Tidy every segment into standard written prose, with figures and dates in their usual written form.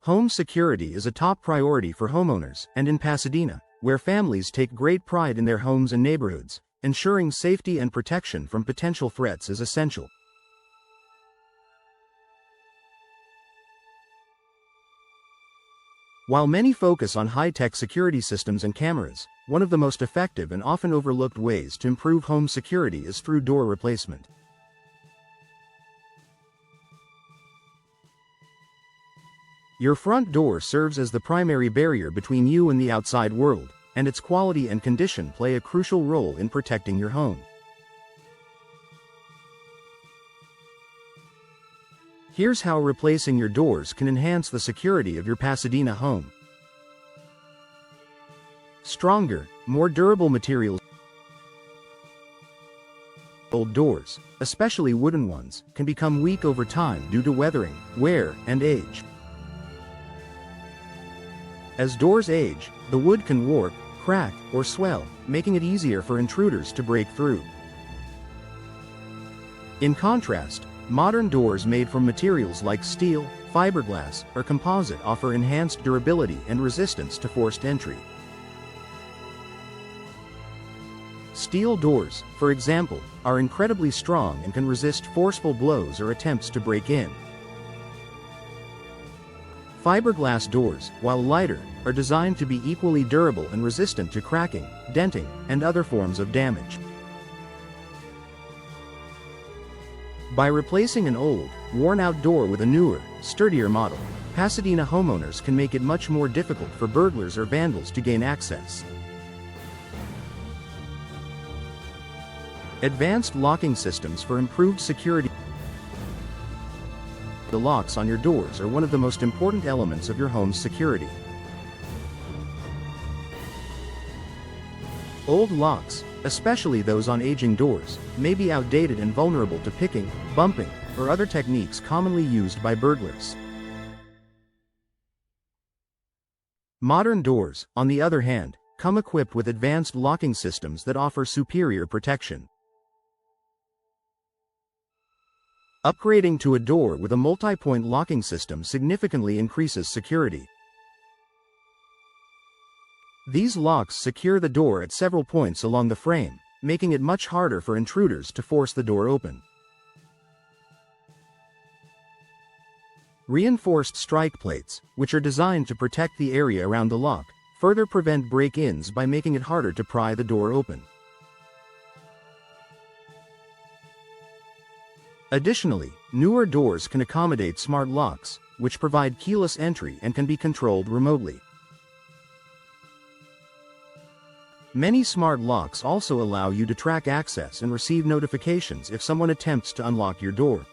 Home security is a top priority for homeowners, and in Pasadena, where families take great pride in their homes and neighborhoods, ensuring safety and protection from potential threats is essential. While many focus on high-tech security systems and cameras, one of the most effective and often overlooked ways to improve home security is through door replacement. Your front door serves as the primary barrier between you and the outside world, and its quality and condition play a crucial role in protecting your home. Here's how replacing your doors can enhance the security of your Pasadena home. Stronger, more durable materials. Old doors, especially wooden ones, can become weak over time due to weathering, wear, and age. As doors age, the wood can warp, crack, or swell, making it easier for intruders to break through. In contrast, modern doors made from materials like steel, fiberglass, or composite offer enhanced durability and resistance to forced entry. Steel doors, for example, are incredibly strong and can resist forceful blows or attempts to break in. Fiberglass doors, while lighter, are designed to be equally durable and resistant to cracking, denting, and other forms of damage. By replacing an old, worn-out door with a newer, sturdier model, Pasadena homeowners can make it much more difficult for burglars or vandals to gain access. Advanced locking systems for improved security. The locks on your doors are one of the most important elements of your home's security. Old locks, especially those on aging doors, may be outdated and vulnerable to picking, bumping, or other techniques commonly used by burglars. Modern doors, on the other hand, come equipped with advanced locking systems that offer superior protection. Upgrading to a door with a multi-point locking system significantly increases security. These locks secure the door at several points along the frame, making it much harder for intruders to force the door open. Reinforced strike plates, which are designed to protect the area around the lock, further prevent break-ins by making it harder to pry the door open. Additionally, newer doors can accommodate smart locks, which provide keyless entry and can be controlled remotely. Many smart locks also allow you to track access and receive notifications if someone attempts to unlock your door.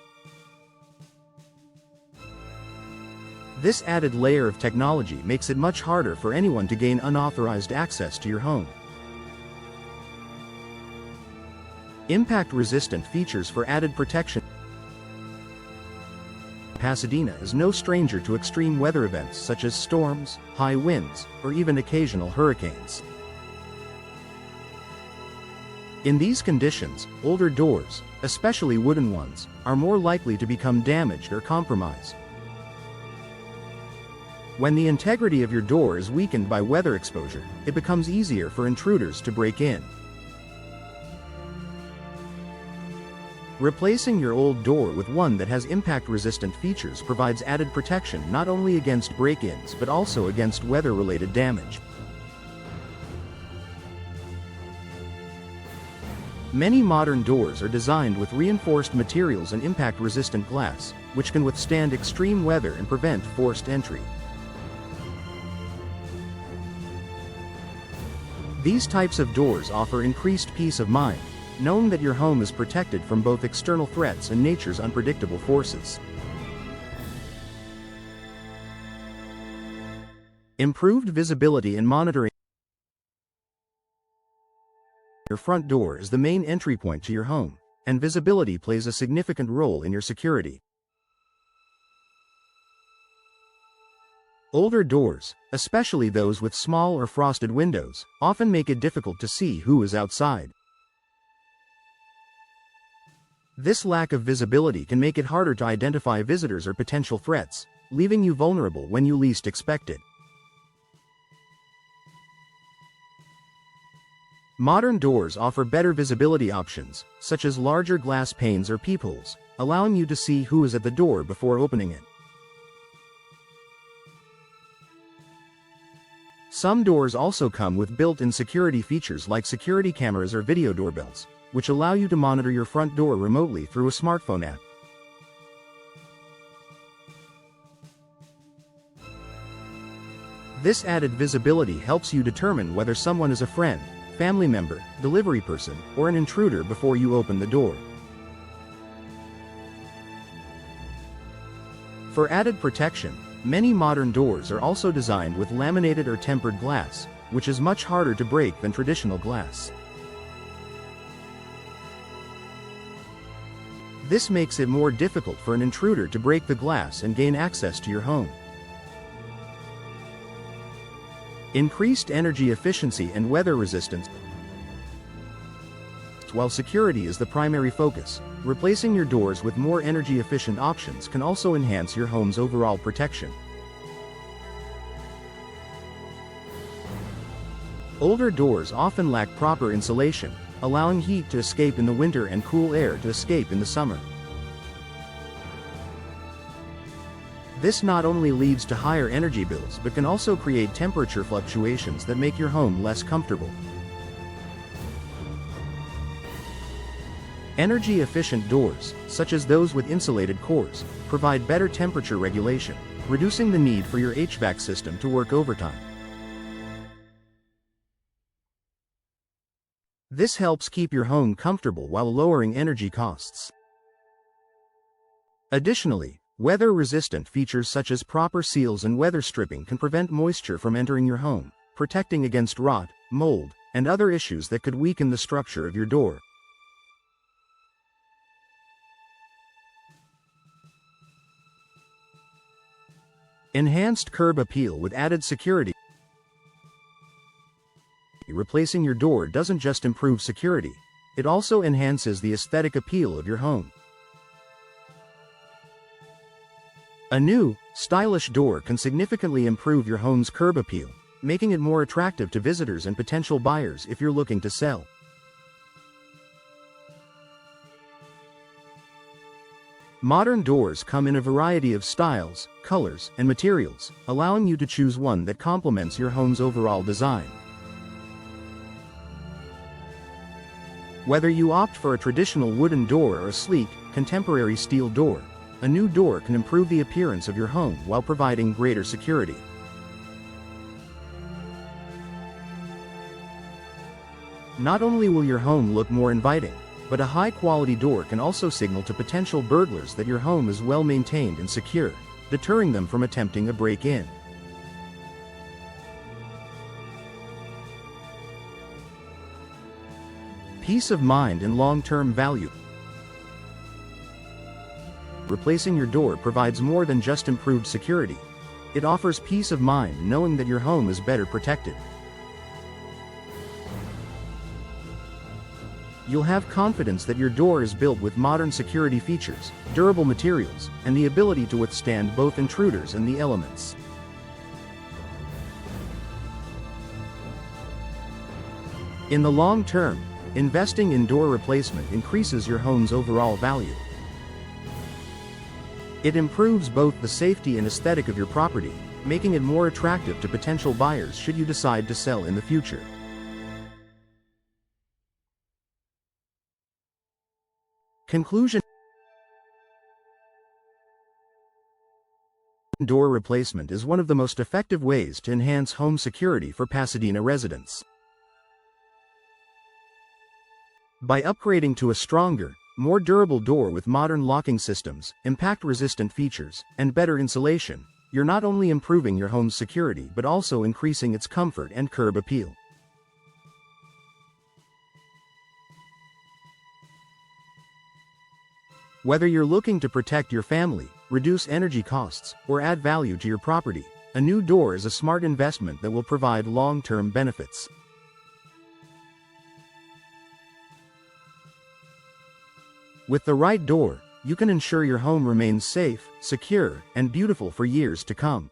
This added layer of technology makes it much harder for anyone to gain unauthorized access to your home. Impact-resistant features for added protection. Pasadena is no stranger to extreme weather events such as storms, high winds, or even occasional hurricanes. In these conditions, older doors, especially wooden ones, are more likely to become damaged or compromised. When the integrity of your door is weakened by weather exposure, it becomes easier for intruders to break in. Replacing your old door with one that has impact-resistant features provides added protection not only against break-ins but also against weather-related damage. Many modern doors are designed with reinforced materials and impact-resistant glass, which can withstand extreme weather and prevent forced entry. These types of doors offer increased peace of mind, knowing that your home is protected from both external threats and nature's unpredictable forces. Improved visibility and monitoring. Your front door is the main entry point to your home, and visibility plays a significant role in your security. Older doors, especially those with small or frosted windows, often make it difficult to see who is outside. This lack of visibility can make it harder to identify visitors or potential threats, leaving you vulnerable when you least expect it. Modern doors offer better visibility options, such as larger glass panes or peepholes, allowing you to see who is at the door before opening it. Some doors also come with built-in security features like security cameras or video doorbells, which allow you to monitor your front door remotely through a smartphone app. This added visibility helps you determine whether someone is a friend, family member, delivery person, or an intruder before you open the door. For added protection, many modern doors are also designed with laminated or tempered glass, which is much harder to break than traditional glass. This makes it more difficult for an intruder to break the glass and gain access to your home. Increased energy efficiency and weather resistance. While security is the primary focus, replacing your doors with more energy-efficient options can also enhance your home's overall protection. Older doors often lack proper insulation, allowing heat to escape in the winter and cool air to escape in the summer. This not only leads to higher energy bills but can also create temperature fluctuations that make your home less comfortable. Energy-efficient doors, such as those with insulated cores, provide better temperature regulation, reducing the need for your HVAC system to work overtime. This helps keep your home comfortable while lowering energy costs. Additionally, weather-resistant features such as proper seals and weather stripping can prevent moisture from entering your home, protecting against rot, mold, and other issues that could weaken the structure of your door. Enhanced curb appeal with added security. Replacing your door doesn't just improve security, it also enhances the aesthetic appeal of your home. A new, stylish door can significantly improve your home's curb appeal, making it more attractive to visitors and potential buyers if you're looking to sell. Modern doors come in a variety of styles, colors, and materials, allowing you to choose one that complements your home's overall design. Whether you opt for a traditional wooden door or a sleek, contemporary steel door, a new door can improve the appearance of your home while providing greater security. Not only will your home look more inviting, but a high-quality door can also signal to potential burglars that your home is well maintained and secure, deterring them from attempting a break-in. Peace of mind and long-term value. Replacing your door provides more than just improved security. It offers peace of mind knowing that your home is better protected. You'll have confidence that your door is built with modern security features, durable materials, and the ability to withstand both intruders and the elements. In the long term, investing in door replacement increases your home's overall value. It improves both the safety and aesthetic of your property, making it more attractive to potential buyers should you decide to sell in the future. Conclusion. Door replacement is one of the most effective ways to enhance home security for Pasadena residents. By upgrading to a stronger, more durable door with modern locking systems, impact-resistant features, and better insulation, you're not only improving your home's security but also increasing its comfort and curb appeal. Whether you're looking to protect your family, reduce energy costs, or add value to your property, a new door is a smart investment that will provide long-term benefits. With the right door, you can ensure your home remains safe, secure, and beautiful for years to come.